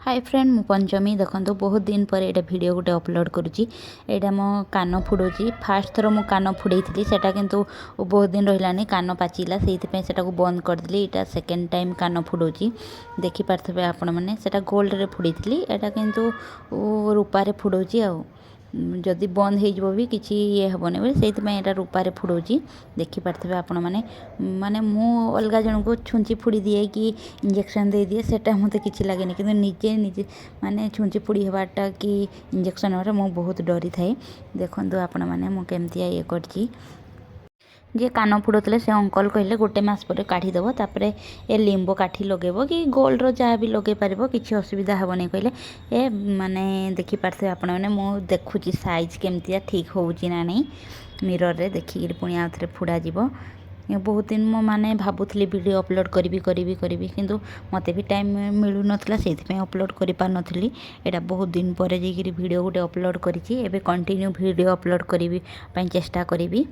Hi friend मु पंचमी देखो बहुत दिन पर ये वीडियो गोटे अपलोड करुँची यहाँ मो कान फुड़ौची फास्ट थर मु कान फुड़ई थी सेटा किंतु बहुत दिन रहा कान पाचिला से बंद करदेली। यहाँ सेकेंड टाइम कान फुड़ौची देखिपारे आपण मैंने गोल्ड रे फुड़ई थी यहाँ किंतु रूपारे फुड़ौची जदि बंद हो भी किसी ये हेनी बोली से रूपारे फुड़ौची देखिपारे आपण मैंने माने मु अलग जन को छुंची फुड़ी दिए कि इंजेक्शन दे दिए सेटा मत कि लगे कि निजे निजे माने छुंची फुड़ी हवाटा कि इंजेक्शन हमारा मु बहुत डरी थाए। देखो आपण मैंने मु केमती ये करची जे कान फुड़ौले से अंकल कहले गोटे मस पर काढ़ीदेव तापर ए लिंब काठी लगेब कि गोल्ड जहाँ भी लगे पार कि असुविधा हेनी कहले ए माने देखिपारे आपण मैंने मु देखुची साइज केमती ठीक होना नहीं मिरर रे देखिक पुणी आउ थे फुड़ा जीव। बहुत दिन मो माने भावुली वीडियो अपलोड करी किंतु मते भी टाइम मिलू नथला से अपलोड करि पार नथली। एटा बहुत दिन पर वीडियो गोटे अपलोड करी एबे कंटिन्यू वीडियो अपलोड करी चेष्टा करी।